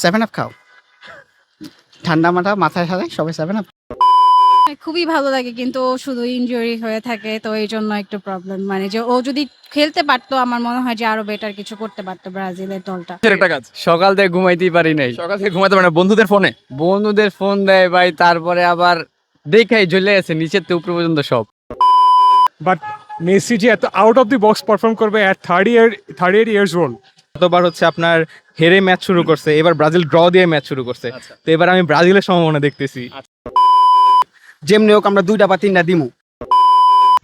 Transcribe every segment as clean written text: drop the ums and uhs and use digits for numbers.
Seven up খাও, ঠান্ডা মাথা মাথায় সাথে সবাই সেভেন আপ। খুবই ভালো লাগে, কিন্তু ও শুধু ইনজুরি হয়ে থাকে, তো এই জন্য একটু প্রবলেম। মানে যে ও যদি খেলতে পারতো, আমার মনে হয় যে আরো বেটার কিছু করতে পারতো ব্রাজিলের দলটা। একটা কাজ সকাল থেকে ঘুমাইতেই পারি নাই, সকাল থেকে ঘুমাতে পারে না, বন্ধুদের ফোনে। বন্ধুদের ফোন দেয় ভাই, তারপরে আবার দেখাই জ্বলে আছে নিচের থেকে উপর পর্যন্ত সব। বাট মেসি যে এত out of the box perform করবে অ্যাট 38 ইয়ার্স ওল্ড। গতবার হচ্ছে আপনার হেরে ম্যাচ শুরু করছে, এবার ব্রাজিল ড্র দিয়ে ম্যাচ শুরু করছে। তো এবার আমি ব্রাজিলের সম্ভাবনা দেখতেছি। যেমনি হোক আমরা 2টা বা 3টা দিমু।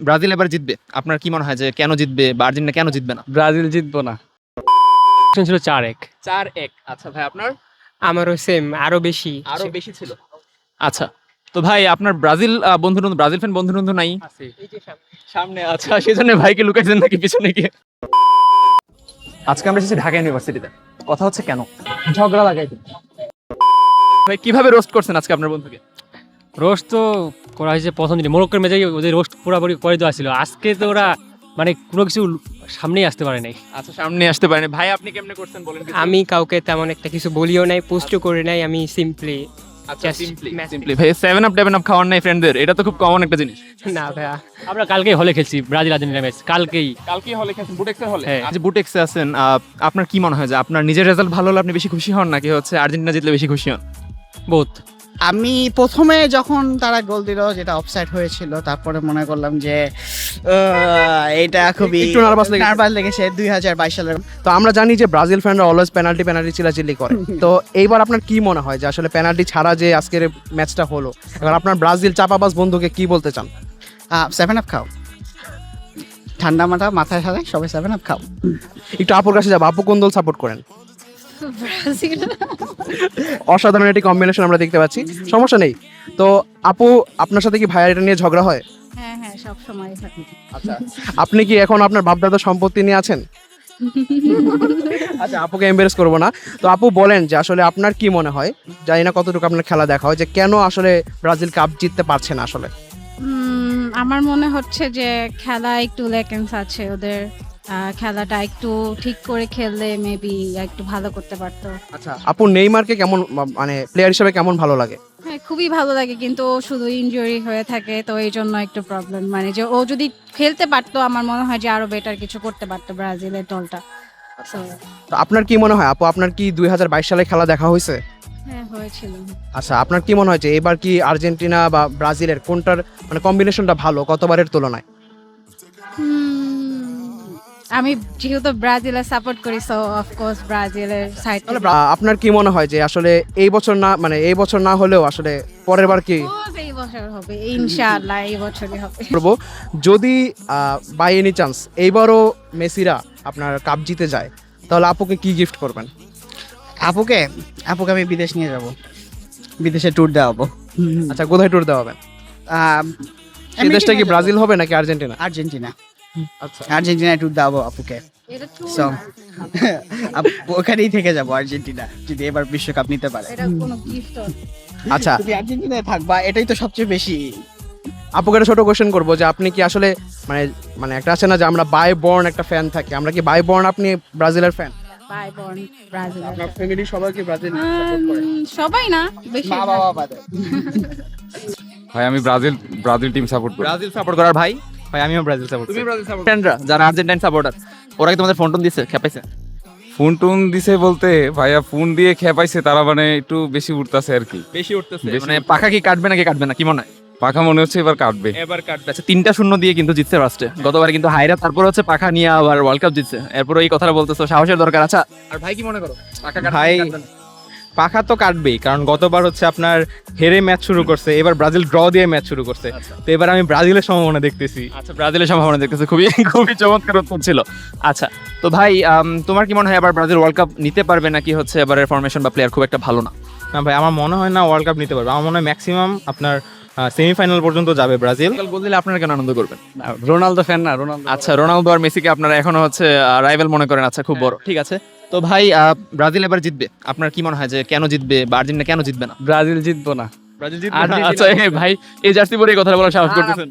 ব্রাজিল এবার জিতবে, আপনার কি মনে হয় যে কেন জিতবে বা আর্জেন্টিনা কেন জিতবে না? ব্রাজিল জিতবো না। ছিল 4-1। 4-1। আচ্ছা ভাই, আপনার? আমারও সেম, আরো বেশি। আরো বেশি ছিল। আচ্ছা, তো ভাই আপনার ব্রাজিল বন্ধু-বান্ধব, ব্রাজিল ফ্যান বন্ধু-বান্ধব নাই সামনে? আচ্ছা, সেজন্য ভাইকে লুকাইছেন নাকি পিছনে গিয়ে? আজকে আমরা এসেছি ঢাকা ইউনিভার্সিটিতে, কথা হচ্ছে কেন ঝগড়া লাগাইতে ভাই, কিভাবে রোস্ট করছেন আজকে আপনার বন্ধুকে? রোস্ট তো করা হয়েছে প্রথম দিনে, মোরক্কোর ম্যাচে ওদের রোস্ট পুরোপুরি করে দেওয়া ছিল। আজকে তো ওরা মানে কোনো কিছু সামনেই আসতে পারে নাই। আচ্ছা, সামনে আসতে পারেন ভাই, আপনি কেমনে করছেন বলেন কিছু? আমি কাউকে তেমন একটা কিছু বলিও নাই, পোস্টও করে নাই, আমি সিম্পলি আচ্ছা, just match সিম্পলি ভাই 7 আপ 7 আপ খাওয়ার নাই ফ্রেন্ডদের, এটা তো খুব কমন একটা জিনিস। না ভাইয়া। আমরা কালকেই হলে খেলছি ব্রাজিল আর্জেন্টিনা ম্যাচ, কালকেই। কালকে হলে খেলছেন বুটেক্সের হলে? হ্যাঁ। আজ বুটেক্সে আছেন, আপনার কি মনে হয় যে আপনার নিজের রেজাল্ট ভালো হলে আপনি বেশি খুশি হন নাকি হচ্ছে আর্জেন্টিনা জিতলে বেশি খুশি হন? বোথ। আমি প্রথমে যখন তারা গোল দিল, যেটা অফসাইড হয়েছিল, তারপরে মনে করলাম যে এটা খুবই একটু নার্ভাস লেগেছে 2022 সালের। তো আমরা জানি যে ব্রাজিল ফ্যানরা অলওয়েজ পেনাল্টি চিল্লাচিল্লি করে। তো এইবার আপনার কি মনে হয় যে আসলে পেনাল্টি ছাড়া যে আজকের ম্যাচটা হলো, এবার আপনার ব্রাজিল চাপাবাজ বন্ধুকে কি বলতে চান? সেভেন আপ খাও, ঠান্ডা মাথা মাথায় সাথে সবাই সেভেন আপ খাও। একটু আপুর কাছে যাবো, আপু কোন দল সাপোর্ট করেন? ব্রাজিল। অসাধারণ একটি কম্বিনেশন আমরা দেখতে পাচ্ছি, সমস্যা নেই। তো আপু, আপনার সাথে কি ভাইয়া এটা নিয়ে ঝগড়া হয়? হ্যাঁ হ্যাঁ, সব সময় থাকে। আচ্ছা, আপনি কি এখন আপনার বাপদাদা সম্পত্তি নিয়ে আছেন? আচ্ছা, আপুকে এমবারেস করবো না। তো আপু বলেন যে আসলে আপনার কি মনে হয়, জানি না কতটুকু আপনার খেলা দেখা হয়, যে কেন আসলে ব্রাজিল কাপ জিততে পারছে না আসলে? আমার মনে হচ্ছে যে খেলা একটু ল্যাকেন্স আছে ওদের। খেলাটা একটু ঠিক করে খেললে মেবি একটু ভালো করতে পারতো। আচ্ছা, আপু নেইমারকে কেমন, মানে প্লেয়ার হিসেবে কেমন ভালো লাগে? হ্যাঁ, খুবই ভালো লাগে, কিন্তু ও শুধু ইনজুরি হয়ে থাকে, তো এই জন্য একটু প্রবলেম। মানে যে ও যদি খেলতে পারতো, আমার মনে হয় যে আরো বেটার কিছু করতে পারতো ব্রাজিলের দলটা। So, তো আপনার কি মনে হয় আপু, আপনার কি 2022 সালে খেলা দেখা হয়েছে? হ্যাঁ, হয়েছিল। আচ্ছা, আপনার কি মনে হয় যে এবার কি আর্জেন্টিনা বা ব্রাজিলের কোনটার মানে কম্বিনেশনটা ভালো গতবারের তুলনায়? আমি যেহেতু ব্রাজিলের সাপোর্ট করি, সো অফকোর্স ব্রাজিলের সাইড। আপনার কি মনে হয় যে আসলে এই বছর না, মানে এই বছর না হলেও আসলে পরের বার কি এই বছর হবে, ইনশাআল্লাহ এই বছরই হবে। করবো, যদি বাই এনি চান্স এইবারও মেসিরা আপনার কাপ জিতে যায়, তাহলে আপুকে কি গিফট করবেন? আপুকে আমি বিদেশ নিয়ে যাব, বিদেশে ট্যুর দেওয়াবো। আচ্ছা, কোথায় ট্যুর দেওয়াবেন? সেই দেশটা কি ব্রাজিল হবে নাকি আর্জেন্টিনা? আর্জেন্টিনা। আচ্ছা, আর্জেন্টিনায় ট্যুর দেওয়াবো আপুকে। এটা ট্রু So, না, ওখানেই থেকে যাবো আর্জেন্টিনা, যদি এবার বিশ্বকাপ নিতে পারে। এটা কোনো গিফট। আচ্ছা, তুমি আর্জেন্টিনায় থাকবা, এটাই তো সবচেয়ে বেশি। আপুকে একটা ছোট কোশ্চেন করবো যে আপনি কি আসলে মানে মানে একটা আছে না যে আমরা বাই বর্ন একটা ফ্যান থাকি, আমরা কি বাই বর্ন আপনি ব্রাজিলের ফ্যান? বাই বর্ন ব্রাজিলের। আপনার ফ্যামিলি সবাই কি ব্রাজিল সবাই না, বেশি। মা বাবা বাদে। ভাই আমি ব্রাজিল টিম সাপোর্ট করি। ব্রাজিল সাপোর্ট করার ভাই? ভাই আমিও ব্রাজিল সাপোর্ট তুমি ব্রাজিল সাপোর্ট ফ্রেন্ডরা যারা আর্জেন্টাইন সাপোর্টার, ওরা কি তোমাদের ফোন টোন দিছে, খেপাইছে? ফোন টোন দিছে বলতে ভাইয়া ফোন দিয়ে খেপাইছে, তারা মানে একটু বেশি উঠতেছে আর কি। বেশি উঠতেছে বেশি মানে পাখা কি কাটবে নাকি কাটবে না, কি মনে হয়? পাখা মনে হচ্ছে এবার কাটবে। এবার কাটবে। আচ্ছা, 3-0 দিয়ে কিন্তু জিতছে ফার্স্টে, গতবারে কিন্তু হাইরা, তারপর হচ্ছে পাখা নিয়ে আবার ওয়ার্ল্ড কাপ জিতছে, এরপর এই কথাটা বলতেছো, সাহসের দরকার। আচ্ছা, আর ভাই কি মনে করো, পাখা কাটবে ভাই, নাকি কাটবে না? পাখা তো কাটবেই, কারণ গতবার হচ্ছে আপনার হেরে ম্যাচ শুরু করছে, এবার ব্রাজিল ড্র দিয়ে ম্যাচ শুরু করছে। তো এবার আমি ব্রাজিলের সম্ভাবনা দেখতেছি। আচ্ছা, ব্রাজিলের সম্ভাবনা দেখতেছে, খুবই খুবই চমৎকার উত্তর ছিল। আচ্ছা, তো ভাই তোমার কি মনে হয় এবার ব্রাজিল ওয়ার্ল্ড কাপ নিতে পারবে নাকি হচ্ছে এবারের ফরমেশন বা প্লেয়ার খুব একটা ভালো না? না ভাই, আমার মনে হয় না ওয়ার্ল্ড কাপ নিতে পারবে। আমার মনে হয় ম্যাক্সিমাম আপনার সেমিফাইনাল পর্যন্ত যাবে ব্রাজিল। গোল দিলে আপনারা কেন আনন্দ করবেন? রোনালদো ফ্যান না, রোনালদো। আচ্ছা, রোনালদো আর মেসিকে আপনারা এখনো হচ্ছে রাইভাল মনে করেন? আচ্ছা, খুব বড়, ঠিক আছে। তো ভাই ব্রাজিল এবার জিতবে, আপনার কি মনে হয় যে কেন জিতবে বা আর্জেন্টিনা কেন জিতবে না? ব্রাজিল জিতবো না। ব্রাজিল জিতবে। আর্জেন্টিনা- আচ্ছা, ভাই এই জার্সি পরে এই কথা বলার সাহস করতেছেন?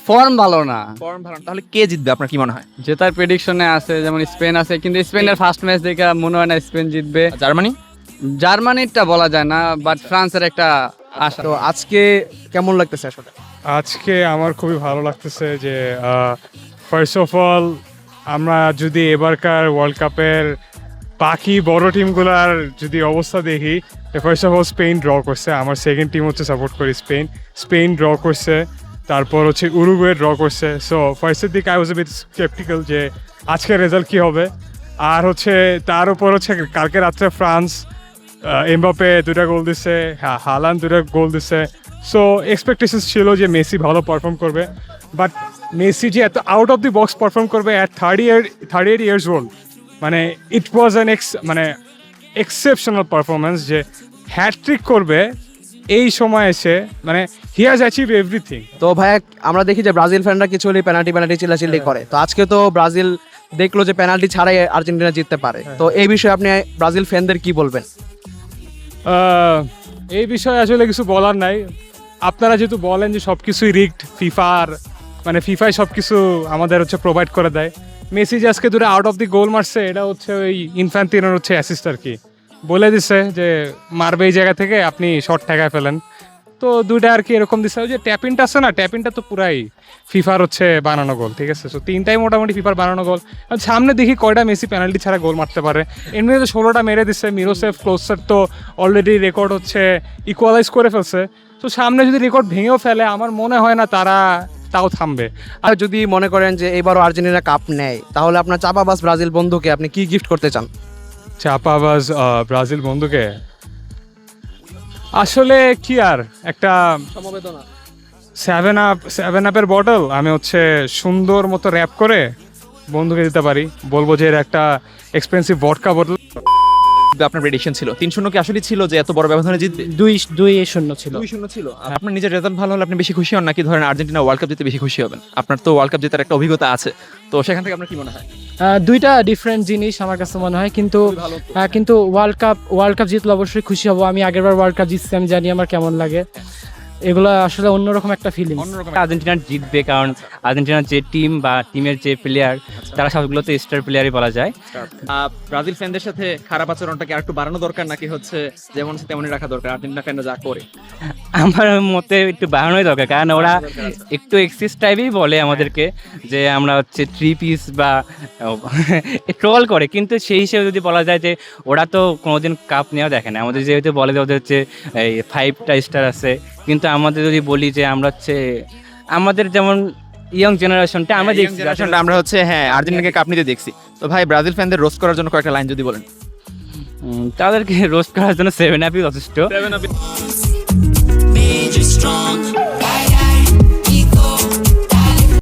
ফর্ম ভালো না, ফর্ম ভালো না, তাহলে কে জিতবে আপনার কি মনে হয়? জেতার প্রেডিকশনে আছে, যেমন স্পেন আছে, কিন্তু স্পেনের ফার্স্ট ম্যাচ দেখে মনে হয় না স্পেন জিতবে। জার্মানি? জার্মানিরটা বলা যায় না, বাট ফ্রান্সের একটা আশা। তো আজকে কেমন লাগতেছে আসলে? আজকে আমার খুবই ভালো লাগতেছে যে ফার্স্ট অফ অল আমরা যদি এবারকার ওয়ার্ল্ড কাপের বাকি বড় টিমগুলার যদি অবস্থা দেখি, first of all Spain draw করছে, আমার সেকেন্ড টিম হচ্ছে সাপোর্ট করি স্পেন ড্র করছে, তারপর হচ্ছে উরুগুয়ে ড্র করছে। সো ফার্স্টের দিকে I was a bit sceptical যে আজকের রেজাল্ট কী হবে। আর হচ্ছে তার উপর হচ্ছে কালকে রাত্রে ফ্রান্স এমবাপে 2টা গোল দিচ্ছে, হালান্ড 2টা গোল দিচ্ছে। সো এক্সপেকটেশনস ছিল যে মেসি ভালো পারফর্ম করবে, বাট মেসি যে এত out of the box perform করবে অ্যাট 38 ইয়ার্স ওল্ড, মানে ইট ওয়াজ অ্যান এক্সেপশনাল পারফরমেন্স। যে হ্যাট্রিক করবে এই সময় এসে, মানে হি হ্যাজ অ্যাচিভ এভরিথিং। তো ভাইয়া আমরা দেখি যে ব্রাজিল ফ্যানরা কিছু হলেই পেনাল্টি চিল্লাচিল্লি করে, তো আজকে তো ব্রাজিল দেখলো যে পেনাল্টি ছাড়াই আর্জেন্টিনা জিততে পারে, তো এই বিষয়ে আপনি ব্রাজিল ফ্যানদের কি বলবেন? এই বিষয়ে আসলে কিছু বলার নাই। আপনারা যেহেতু বলেন যে সব কিছুই রিগড, ফিফায় সব কিছু আমাদের হচ্ছে প্রোভাইড করে দেয়। মেসি যে আজকে 2টা আউট অফ দি গোল মারছে, এটা হচ্ছে ওই ইনফ্যান্টিনোর হচ্ছে অ্যাসিস্ট আর কি, বলে দিচ্ছে যে মারবে এই জায়গা থেকে, আপনি শট ঠেকায় ফেলেন। তো 2টা আর কি এরকম দিচ্ছে। ওই যে ট্যাপিনটা আছে না, ট্যাপিনটা তো পুরাই ফিফার হচ্ছে বানানো গোল, ঠিক আছে? সো 3টাই মোটামুটি ফিফার বানানো গোল। সামনে দেখি কয়টা মেসি পেনাল্টি ছাড়া গোল মারতে পারে। এমনি তো 16টা মেরে দিচ্ছে। মিরোসেফ ক্লোজার তো অলরেডি রেকর্ড হচ্ছে ইকুয়ালাইজ করে ফেলছে। তো সামনে যদি রেকর্ড ভেঙেও ফেলে, আমার মনে হয় না তারা তাও থামবে। আর যদি মনে করেন যে এবারও আর্জেন্টিনা কাপ নেয়, তাহলে আপনার চাপাবাজ ব্রাজিল বন্ধুকে আপনি কি গিফট করতে চান? চাপাবাজ ব্রাজিল বন্ধুকে আসলে কি আর একটা সমবেদনা। 7-Up-এর বটল আমি হচ্ছে সুন্দর মতো র্যাপ করে বন্ধুকে দিতে পারি, বলবো যে এর একটা এক্সপেন্সিভ ভডকা বোতল। আপনার প্রেডিকশন ছিল 3-0 কি আসলে ছিল যে এত বড় ব্যবধানে জিতবে? 2-0 ছিল। 2-0 ছিল। আপনার নিজের রেজাল্ট ভালো হলে আপনি বেশি খুশি হন, নাকি ধরেন আর্জেন্টিনা ওয়ার্ল্ড কাপ জিতে বেশি খুশি হবেন? আপনার তো ওয়ার্ল্ড কাপ জেতার একটা অভিজ্ঞতা আছে, তো সেখান থেকে আপনার কি মনে হয়? দুইটা ডিফারেন্ট জিনিস আমার কাছে মনে হয়, কিন্তু ওয়ার্ল্ড কাপ জিতলে অবশ্যই খুশি হব। আমি আগেরবার ওয়ার্ল্ড কাপ জিতছি, আমি জানি আমার কেমন লাগে। এগুলো আসলে অন্যরকম একটা ফিলিং। আর্জেন্টিনা জিতবে, কারণ আর্জেন্টিনার যে টিম বা টিমের যে প্লেয়ার, তারা সবগুলোতে স্টার প্লেয়ারই বলা যায়। ব্রাজিল ফ্যানদের সাথে খারাপ আচরণটাকে আরেকটু বাড়ানো দরকার, নাকি হচ্ছে যেমন আছে তেমনই রাখা দরকার? আর্জেন্টিনা ফ্যানরা যা করে আমার মতে একটু বাড়ানোই দরকার, কারণ ওরা একটু এক্সিস টাইপেই বলে আমাদেরকে যে আমরা হচ্ছে 3 পিস বা ট্রল করে, কিন্তু সেই হিসেবে যদি বলা যায় যে ওরা তো কোনোদিন কাপ নেওয়া দেখে না। আমাদের যেহেতু বলে যে ওদের হচ্ছে এই 5টা স্টার আছে, কিন্তু আমাদের যদি বলি যে আমরা হচ্ছে আমাদের যেমন ইয়ং জেনারেশনটা আমরা হচ্ছে হ্যাঁ আর্জেন্টিনাকে কাপ নিতে দেখছি। তো ভাই ব্রাজিল ফ্যানদের রোস্ট করার জন্য কয়েকটা লাইন যদি বলেন। তাদেরকে রোস্ট করার জন্য 7 আপই যথেষ্ট। made you strong.